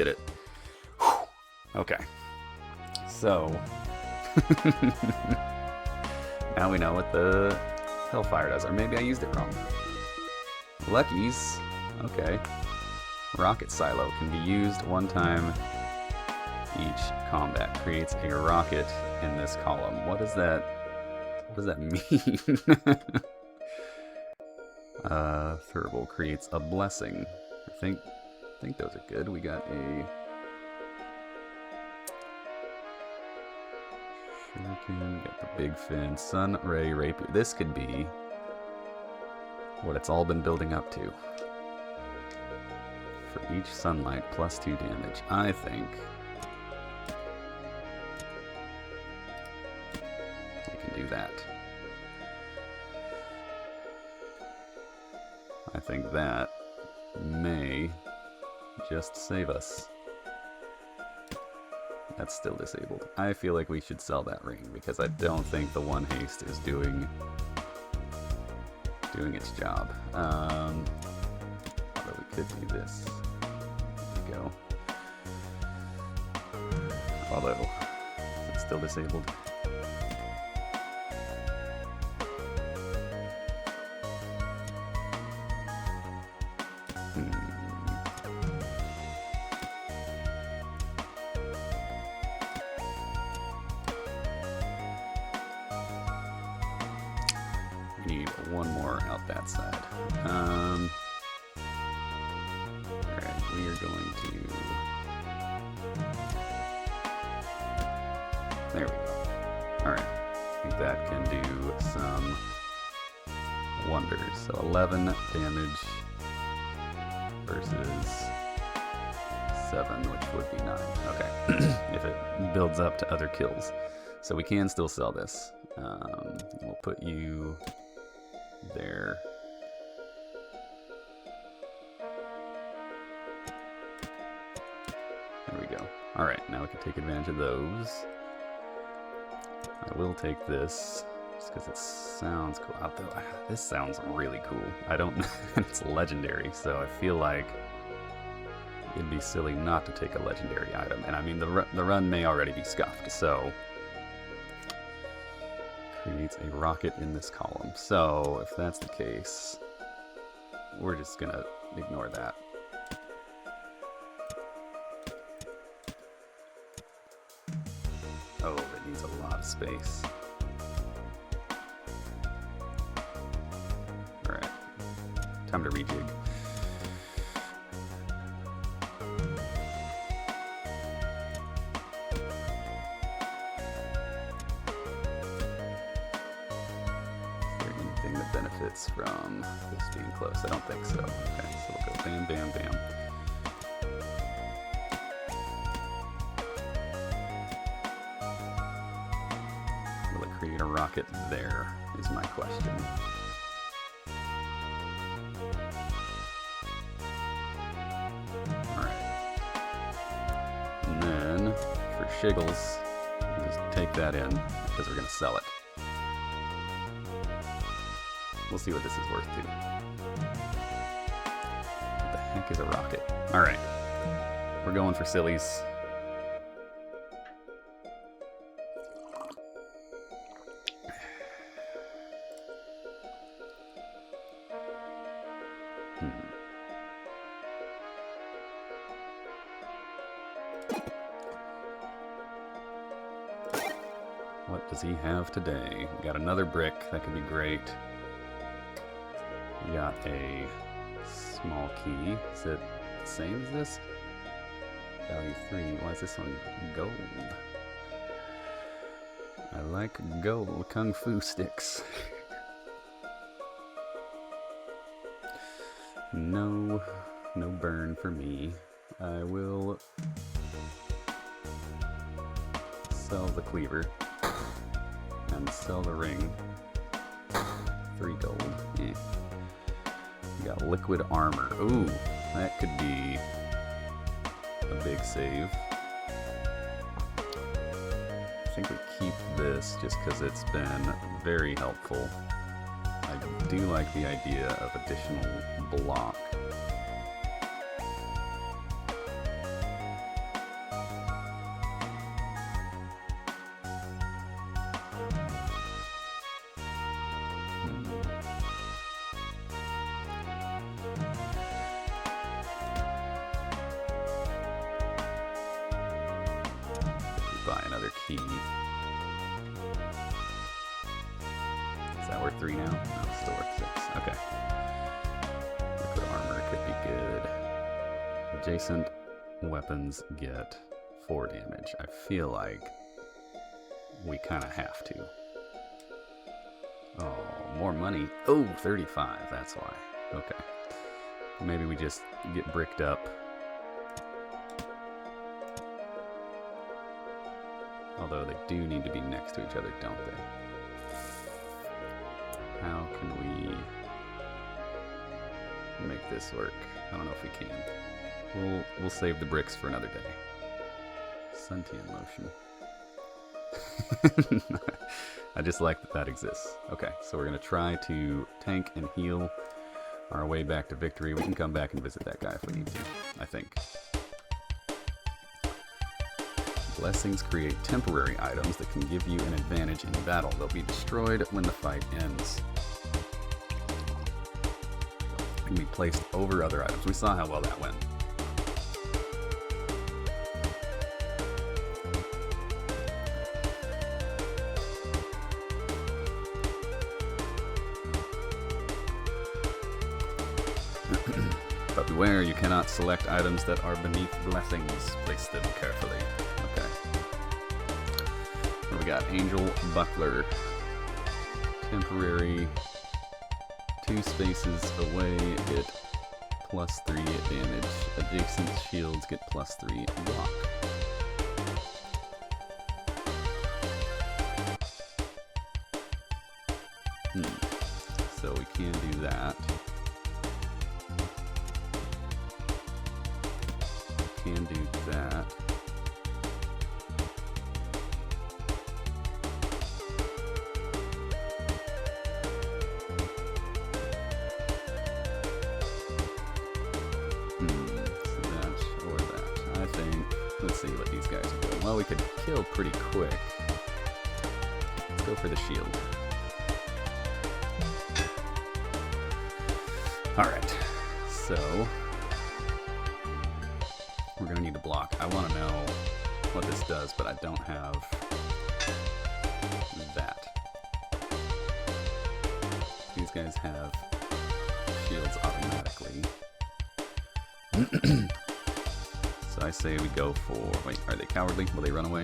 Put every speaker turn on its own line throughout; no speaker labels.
did it. Whew. Okay. So now we know what the Hellfire does, or maybe I used it wrong. Lucky's, okay. Rocket Silo can be used one time each combat. Creates a rocket in this column. What does that mean? Thurible creates a blessing. I think those are good. We got a Shuriken, got the big fin, Sun Ray Rapier. This could be what it's all been building up to. For each sunlight, +2 damage. I think we can do that. I think that may just save us. That's still disabled. I feel like we should sell that ring because I don't think the 1 haste is doing its job. Although we could do this. There we go. Although, is it still disabled? Need one more out that side. Alright, we are going to... There we go. Alright, I think that can do some wonders. So 11 damage versus 7, which would be 9. Okay, if it builds up to other kills. So we can still sell this. We'll put you there. There we go. Alright, now we can take advantage of those. I will take this, just because it sounds cool. This sounds really cool. I don't know, it's legendary, so I feel like it'd be silly not to take a legendary item. And I mean, the run may already be scuffed, so... Creates a rocket in this column. So, if that's the case, we're just gonna ignore that. Oh, it needs a lot of space. Alright, time to rejig. Benefits from this being close? I don't think so. Okay, so we'll go bam, bam, bam. Will it create a rocket there, is my question. Alright. And then, for shiggles, we'll just take that in, because we're going to sell it. We'll see what this is worth, too. What the heck is a rocket? Alright. We're going for sillies. What does he have today? We got another brick. That could be great. We got a small key. Is it the same as this? Value 3. Why is this one gold? I like gold kung fu sticks. No burn for me. I will sell the cleaver and sell the ring. 3 gold. Yeah. We got liquid armor. Ooh, that could be a big save. I think we keep this just because it's been very helpful. I do like the idea of additional block. buy another key. Is that worth 3 now? No, it's still worth 6. Okay. Liquid armor could be good. Adjacent weapons get 4 damage. I feel like we kind of have to. Oh, more money. Oh, 35. That's why. Okay. Maybe we just get bricked up. Although they do need to be next to each other, don't they? How can we make this work? I don't know if we can. We'll save the bricks for another day. Sentient lotion. I just like that exists. Okay, so we're gonna try to tank and heal our way back to victory. We can come back and visit that guy if we need to, I think. Blessings create temporary items that can give you an advantage in battle. They'll be destroyed when the fight ends. Can be placed over other items. We saw how well that went. But beware, you cannot select items that are beneath blessings. Place them carefully. Okay. What do we got? Angel Buckler. Temporary. 2 spaces away get +3 damage. Adjacent shields get +3 block. So we can do that. Can do that. So that or that. I think, let's see what these guys are doing. Well, we could kill pretty quick. Let's go for the shield. Alright, so we're going to need to block. I want to know what this does, but I don't have that. These guys have shields automatically. So I say we go for... Wait, are they cowardly? Will they run away?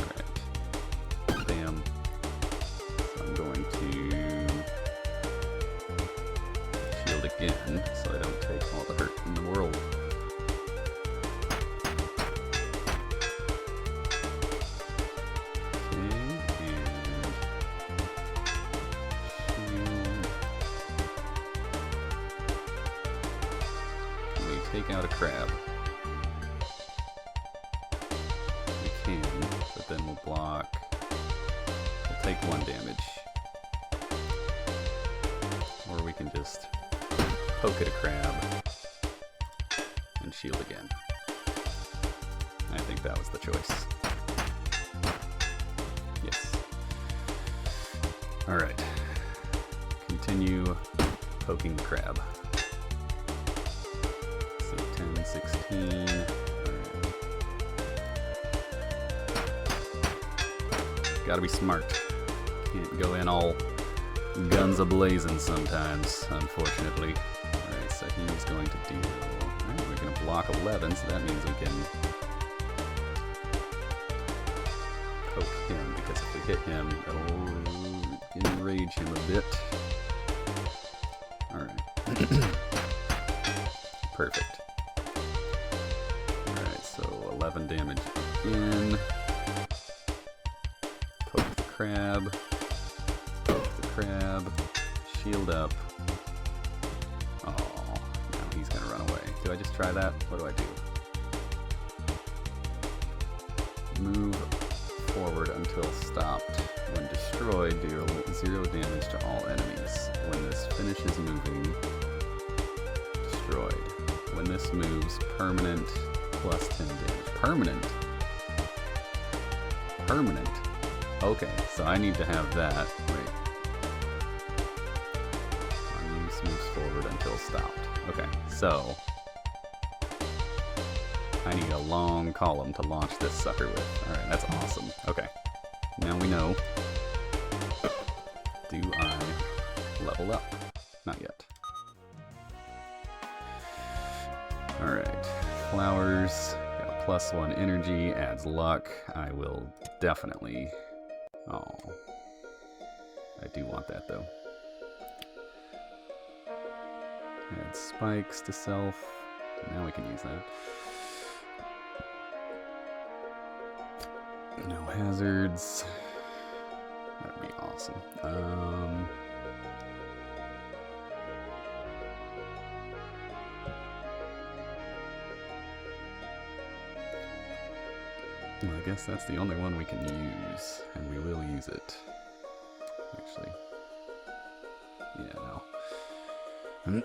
Alright. Bam. So I'm going to... again, so I don't take all the hurt in the world. Okay, and shield. Can we take out a crab? We can, but then we'll block. We'll take 1 damage. Or we can just poke at a crab and shield again. I think that was the choice. Yes. Alright. Continue poking the crab. So 10, 16. Alright. Gotta be smart. Can't go in all guns a-blazing sometimes, unfortunately. Alright, so he's going to do... Alright, we're going to block 11, so that means we can poke him, because if we hit him, it'll enrage him a bit. Alright. Perfect. Alright, so 11 damage again. Poke the crab. Poke the crab. Shield up. Oh, now he's gonna run away. Do I just try that? What do I do? Move forward until stopped. When destroyed, deal 0 damage to all enemies. When this finishes moving, destroyed. When this moves, permanent plus 10 damage. Permanent? Permanent. Okay, so I need to have that. Wait. On use moves forward until stopped. Okay, so I need a long column to launch this sucker with. Alright, that's awesome. Okay. Now we know. Do I level up? Not yet. Alright. Flowers. Got +1 energy. Adds luck. I will definitely... Oh. I do want that though. Add spikes to self. Now we can use that. No hazards. That'd be awesome. Well, I guess that's the only one we can use, and we will use it. Actually, yeah, no.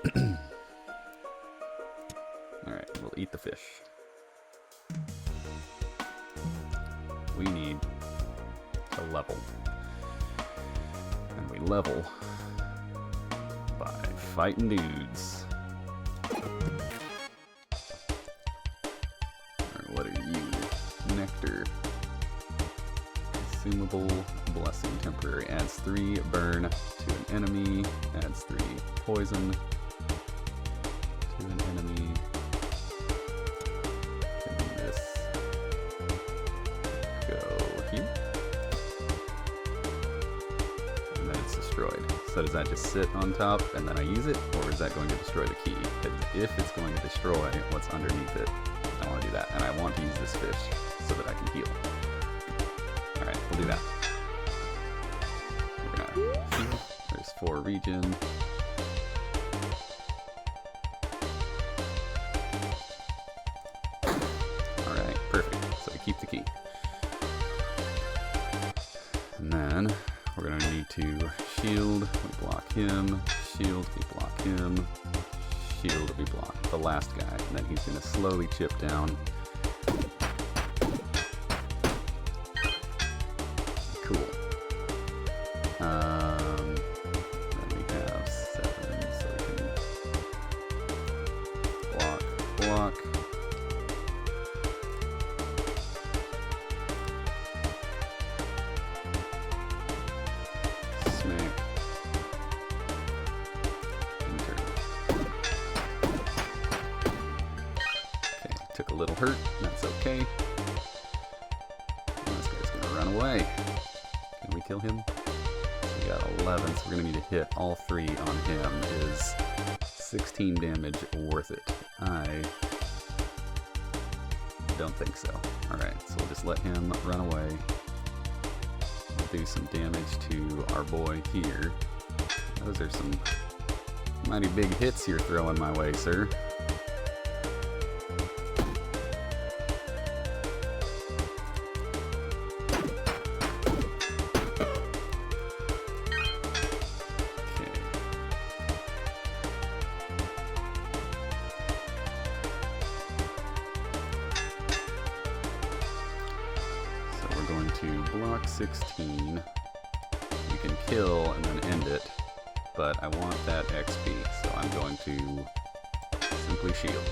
Alright, we'll eat the fish. We need to level. And we level by fighting dudes. Alright, what are you? Nectar. Consumable. Blessing. Temporary. Adds 3 burn to an enemy. Adds 3 poison to an enemy. Can this go here? And then it's destroyed. So does that just sit on top and then I use it? Or is that going to destroy the key? Because if it's going to destroy what's underneath it, I want to do that. And I want to use this fish so that I can heal. Alright, we'll do that. We're gonna heal. There's 4 regen. Alright, perfect. So we keep the key. And then we're gonna need to shield, we block him, shield, we block him, shield, we block the last guy. And then he's gonna slowly chip down. Cool. Then we have 7, so we can block, block. Smack. Enter. Okay, took a little hurt, that's okay. This guy's gonna run away. Can we kill him? We got 11, so we're gonna need to hit all 3 on him. Is 16 damage worth it? I don't think so. Alright, so we'll just let him run away. We'll do some damage to our boy here. Those are some mighty big hits you're throwing my way, sir. To block 16, you can kill and then end it, but I want that XP, so I'm going to simply shield.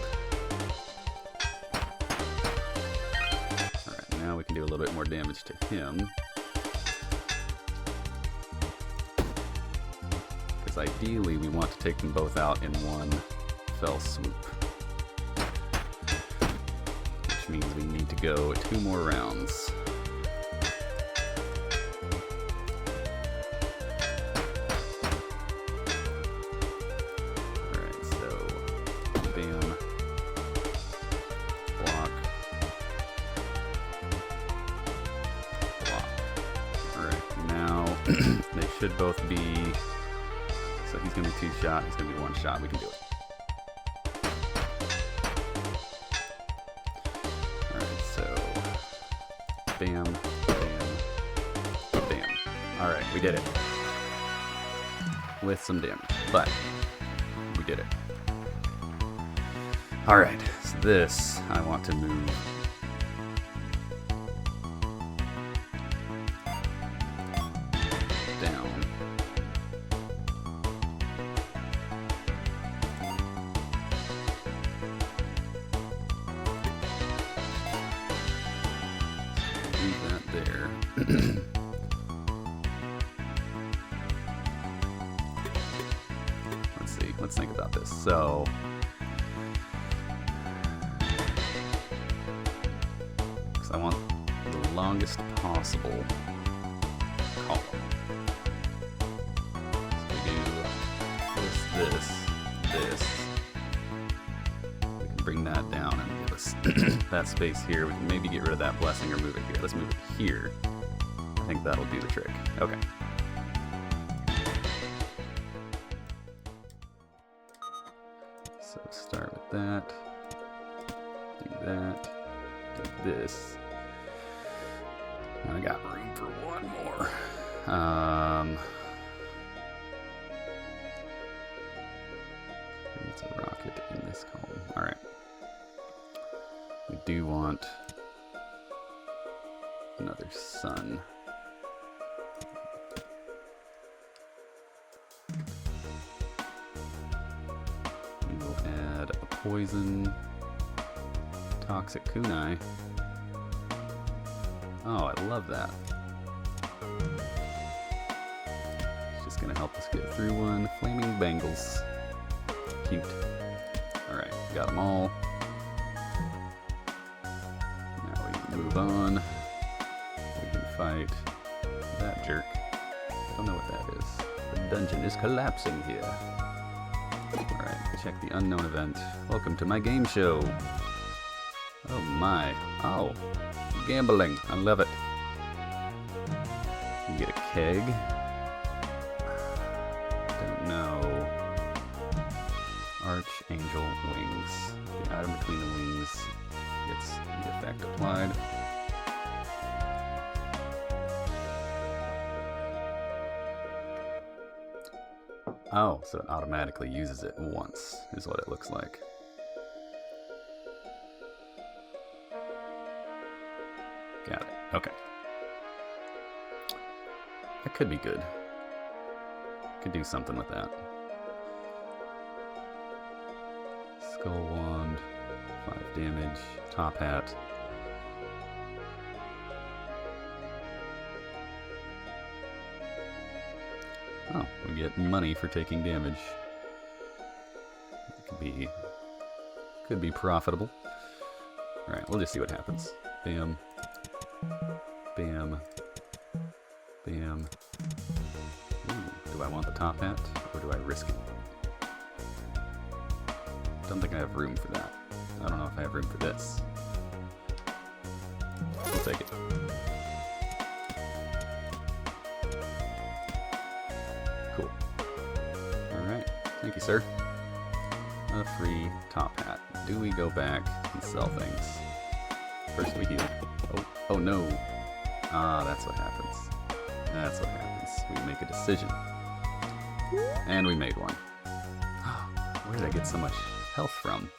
Alright, now we can do a little bit more damage to him. Because ideally we want to take them both out in one fell swoop. Which means we need to go 2 more rounds. They should both be, so he's going to be 2 shot, he's going to be 1 shot, we can do it. Alright, so, bam, bam, bam. Alright, we did it. With some damage, but we did it. Alright, so this, I want to move down. Let's see. Let's think about this. So, because I want the longest possible column. So we do this. We can bring that down and give us that space here. We can maybe get rid of that blessing or move it here. Let's move it here. I think that'll do the trick. Okay. So start with that. Do that. Do this. I got room for one more. It's a rocket in this column. All right. We do want another sun. We will add a poison, toxic kunai. Oh, I love that. It's just gonna help us get through one. Flaming bangles. Cute. Alright, got them all. Now we move on. We can fight that jerk. I don't know what that is. The dungeon is collapsing here. Alright, check the unknown event. Welcome to my game show. Oh my. Oh. Gambling. I love it. You get a keg. Don't know. Archangel wings. The item between the wings gets the effect applied. Oh, so it automatically uses it once, is what it looks like. Got it. Okay. That could be good. Could do something with that. Skull wand, 5 damage, top hat. Oh, we get money for taking damage. It could be profitable. All right, we'll just see what happens. Bam. Bam. Bam. Ooh, do I want the top hat, or do I risk it? Don't think I have room for that. I don't know if I have room for this. We'll take it. Cool. Alright. Thank you, sir. A free top hat. Do we go back and sell things? First we heal. Oh no. Ah, that's what happens. That's what happens. We make a decision. And we made one. Where did I get so much health from?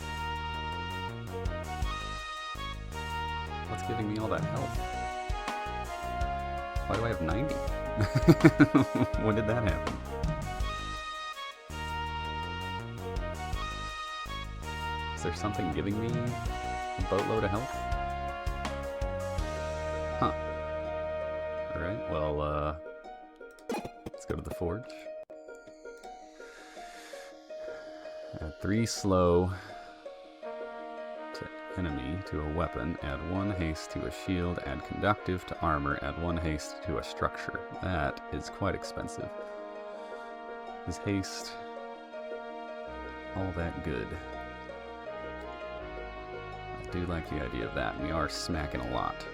What's giving me all that health? Why do I have 90? When did that happen? Is there something giving me a boatload of health? Huh. Alright, well, let's go to the forge. Add 3 slow to enemy to a weapon, add 1 haste to a shield, add conductive to armor, add 1 haste to a structure. That is quite expensive. Is haste all that good? I do like the idea of that. We are smacking a lot.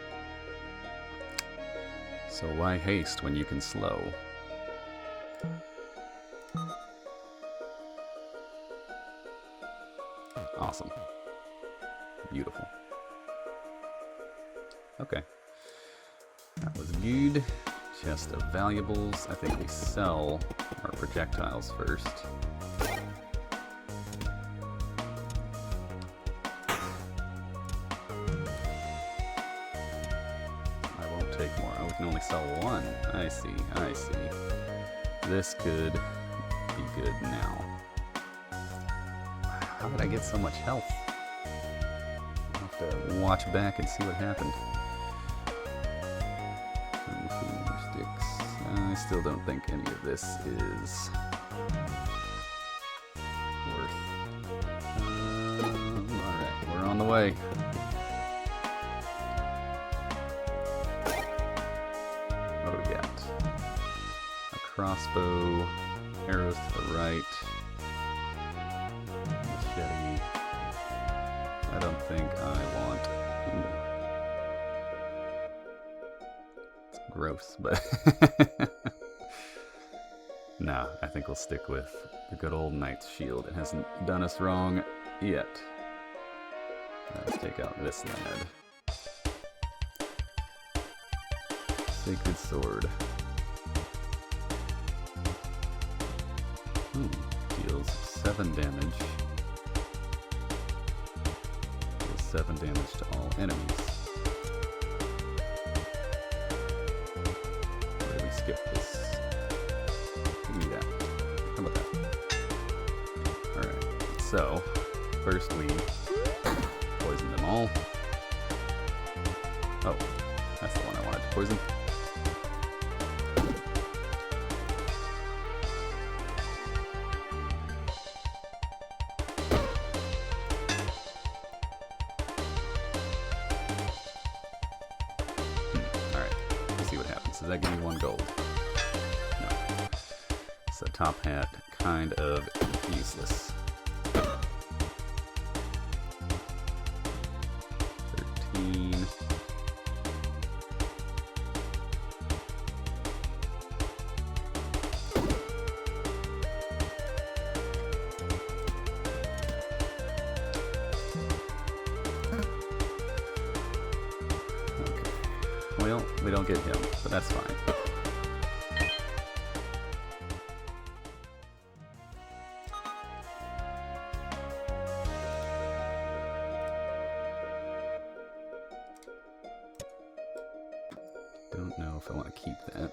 So why haste when you can slow? Awesome. Beautiful. Okay. That was good. Chest of valuables. I think we sell our projectiles first. I won't take more. Oh, we can only sell 1. I see. I see. This could be good now. How did I get so much health? I'll have to watch back and see what happened. still don't think any of this is worth. Alright, we're on the way. What do we got? A crossbow, arrows to the right, machete. I don't think I want. It's gross, but nah, I think we'll stick with the good old knight's shield. It hasn't done us wrong yet. Let's take out this lad. Sacred sword. Deals 7 damage. Deals 7 damage to all enemies. Where do we skip this? Give me that. How about that? Alright, so first we poison them all. Oh, that's the one I wanted to poison. Does that give me 1 gold? No. So top hat, kind of useless. 13. Well, we don't get him, but that's fine. Don't know if I want to keep that.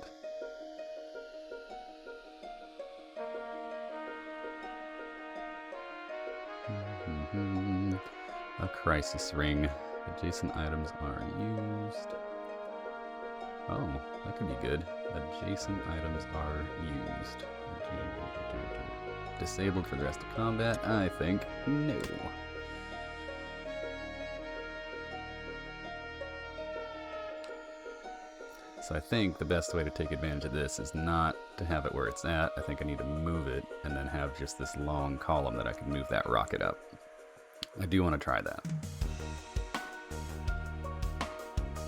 A crisis ring. Adjacent items are used. Oh, that could be good. Adjacent items are used. Disabled for the rest of combat? I think no. So I think the best way to take advantage of this is not to have it where it's at. I think I need to move it and then have just this long column that I can move that rocket up. I do want to try that.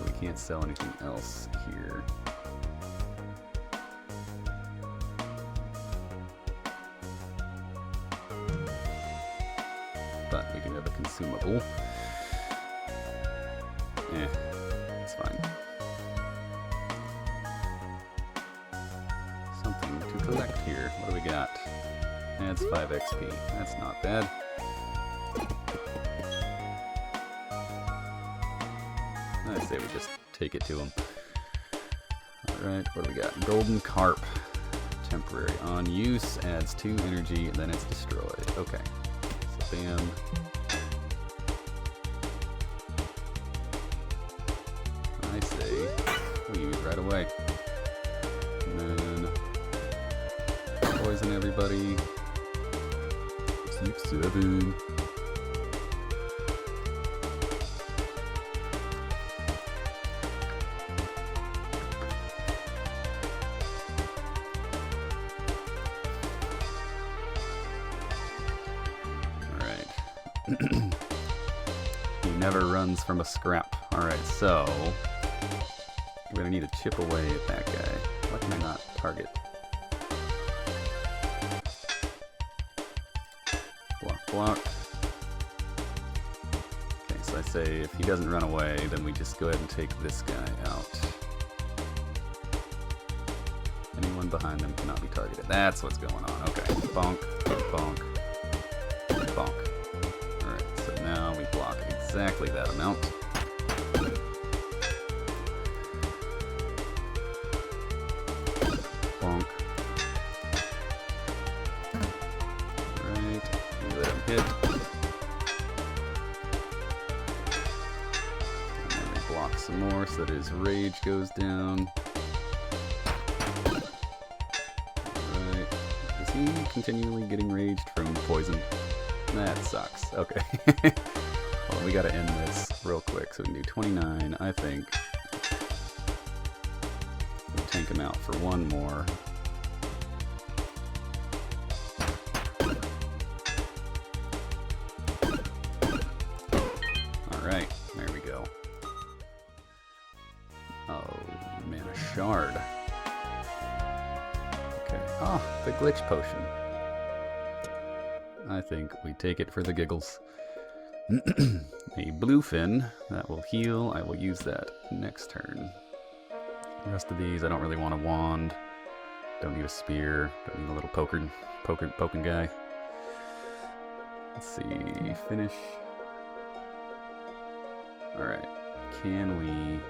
We can't sell anything else here. But we can have a consumable. It's fine. Something to collect here. What do we got? Adds 5 XP. That's not bad. I say we just take it to him. Alright, what do we got? Golden Carp. Temporary. On use, adds 2 energy, and then it's destroyed. Okay. So bam. I say we use right away. And then poison everybody. Keep 7. He never runs from a scrap. Alright, so we're gonna need to chip away at that guy. Why can I not target? Block, block. Okay, so I say if he doesn't run away, then we just go ahead and take this guy out. Anyone behind them cannot be targeted. That's what's going on. Okay, bonk, bonk, bonk. Now we block exactly that amount. Bonk. Right. Let him hit. And then we block some more so that his rage goes down. continually getting raged from poison. That sucks. Okay. Well, we gotta end this real quick, so we can do 29, I think. We'll tank him out for one more. Alright, there we go. Oh, man, a shard. Okay. Oh, the glitch potion. I think we take it for the giggles. A bluefin that will heal. I will use that next turn. The rest of these, I don't really want a wand. Don't need a spear. Don't need a little poking guy. Let's see. Finish. Alright. Can we...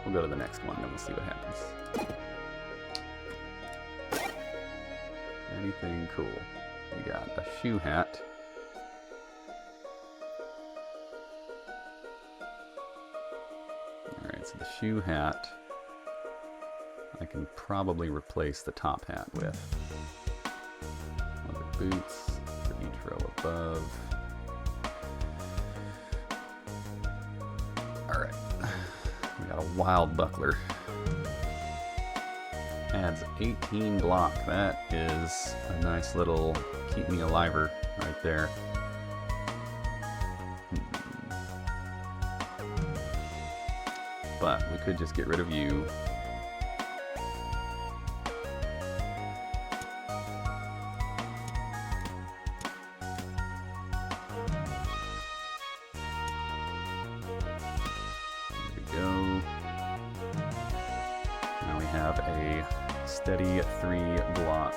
We'll go to the next one, then we'll see what happens. Anything cool? We got a shoe hat. Alright, so the shoe hat I can probably replace the top hat with. Leather boots for each row above. Alright, we got a wild buckler. Adds 18 block. That is a nice little keep me aliver right there. But we could just get rid of you. There we go. Now we have a steady 3 block.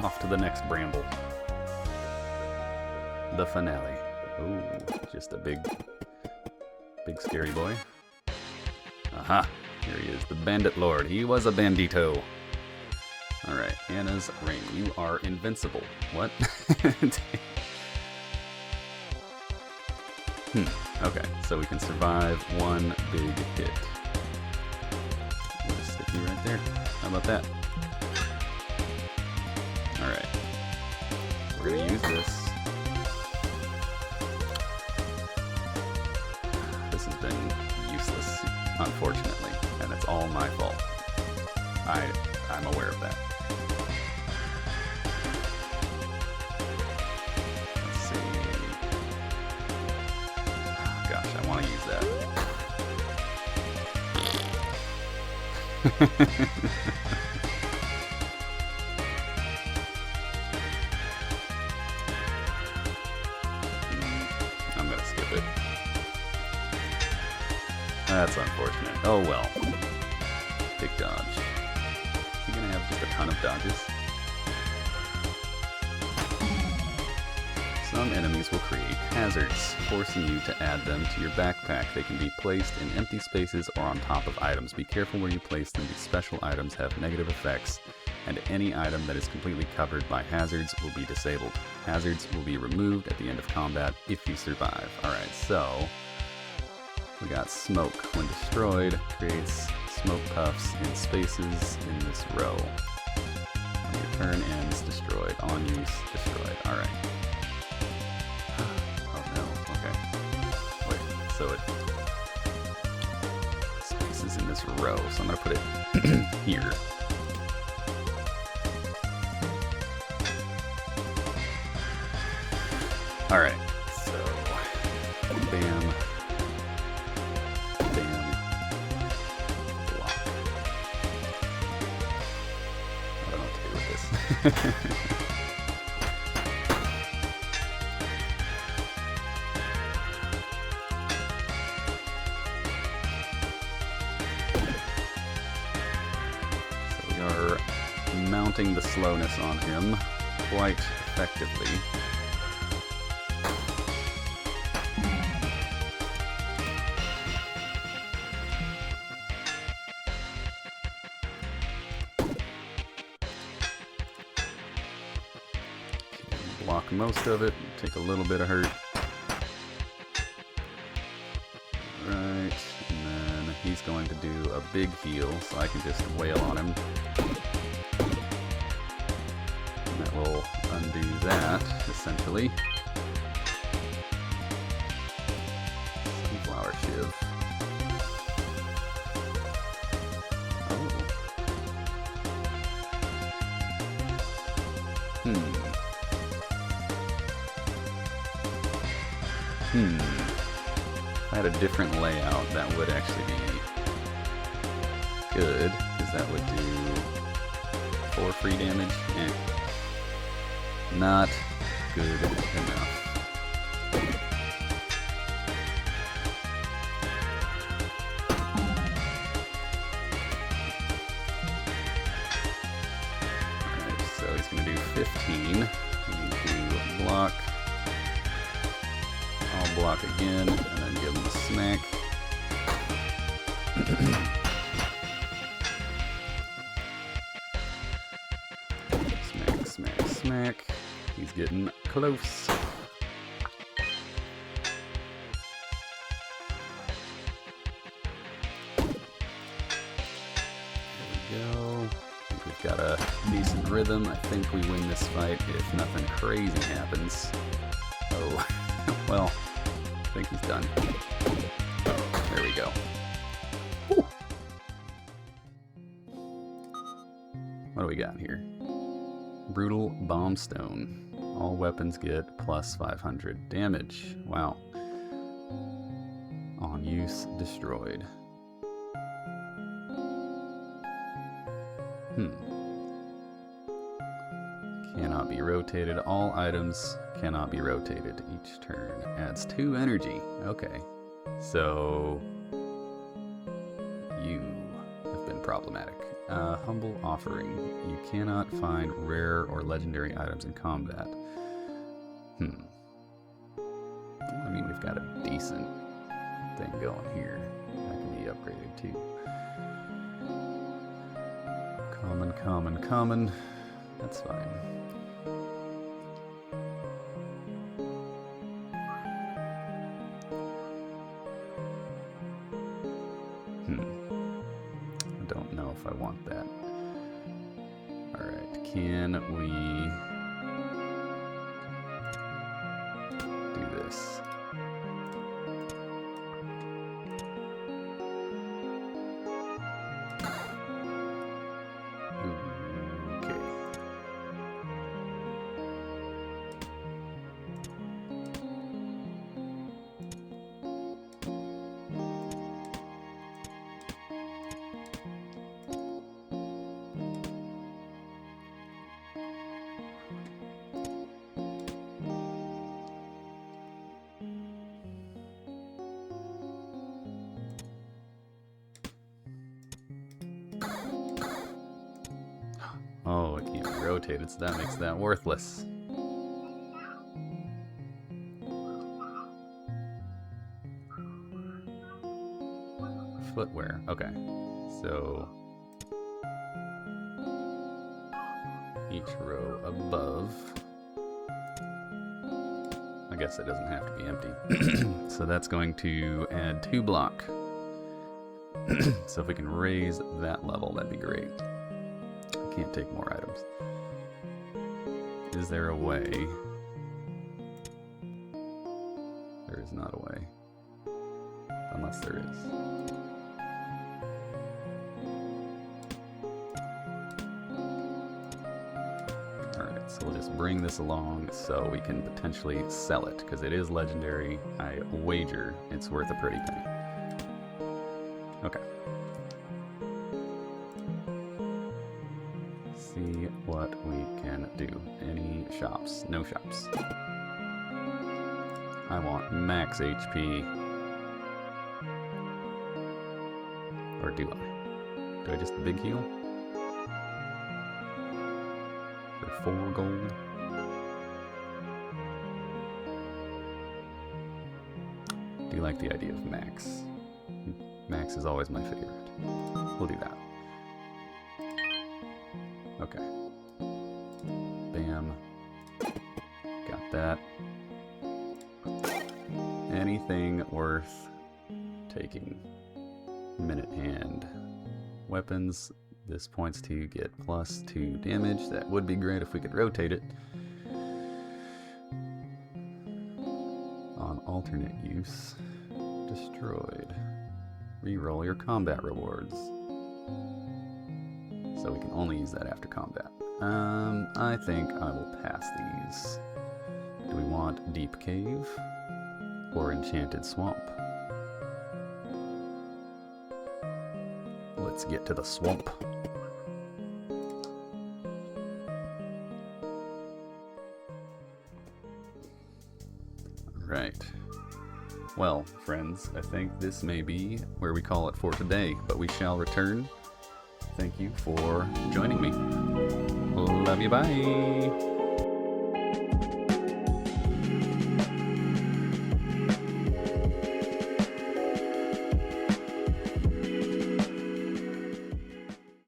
Off to the next bramble. The finale. Ooh, just a big scary boy. Aha! Here he is, the bandit lord. He was a bandito. Alright, Anna's ring. You are invincible. What? Okay, so we can survive one big hit. We'll stick you right there. How about that? Alright. We're gonna use this. This has been useless, unfortunately, and it's all my fault. I'm aware of that. Let's see. Oh, gosh, I want to use that. I'm gonna skip it. That's unfortunate. Oh well. Big dodge. Is he gonna have just a ton of dodges? Some enemies will create hazards, forcing you to add them to your backpack. They can be placed in empty spaces or on top of items. Be careful where you place them. These special items have negative effects, and any item that is completely covered by hazards will be disabled. Hazards will be removed at the end of combat if you survive. Alright, so we got smoke. When destroyed, creates smoke puffs in spaces in this row. When your turn ends, destroyed. On use, destroyed. Alright. Oh no, okay. Wait, so it spaces in this row, so I'm gonna put it here. Alright, so bam, bam, block. I don't know what to do with this. So we are mounting the slowness on him quite effectively. Block most of it, take a little bit of hurt. he's going to do a big heal, so I can just wail on him. And that will undo that, essentially. Sunflower Shiv. If I had a different layout, that would actually be good, because that would do 4 free damage. Not good enough. Alright, so he's going to do 15. We need to block. I'll block again, and then give him a smack. Smack, smack, smack. He's getting close. There we go. I think we've got a decent rhythm. I think we win this fight if nothing crazy happens. Oh, well. I think he's done. There we go. Whew. What do we got here? Brutal Bombstone. All weapons get plus 500 damage. Wow. On use, destroyed. Cannot be rotated. All items cannot be rotated each turn. Adds 2 energy. Okay. So you have been problematic. Humble offering. You cannot find rare or legendary items in combat. I mean, we've got a decent thing going here. That can be upgraded too. Common, common, common. That's fine. I don't know if I want that. Alright, can we do this? Okay. Oh, it can't be rotated, so that makes that worthless. Footwear. Okay. So each row above. I guess it doesn't have to be empty. So that's going to add 2 block. So if we can raise that level, that'd be great. Can't take more items. Is there a way? There is not a way. Unless there is. Alright, so we'll just bring this along so we can potentially sell it, because it is legendary. I wager it's worth a pretty penny. Okay. See what we can do. Any shops? No shops. I want max HP. Or do I? Do I just big heal? For 4 gold? Do you like the idea of max? Max is always my favorite. We'll do that. Okay. Bam. Got that. Anything worth taking. Minute Hand. Weapons. This points to get +2 damage. That would be great if we could rotate it. On alternate use. Destroyed. Reroll your combat rewards. So we can only use that after combat. I think I will pass these. Do we want Deep Cave or Enchanted Swamp? Let's get to the swamp. Right. Well, friends, I think this may be where we call it for today, but we shall return. Thank you for joining me. Love you, bye!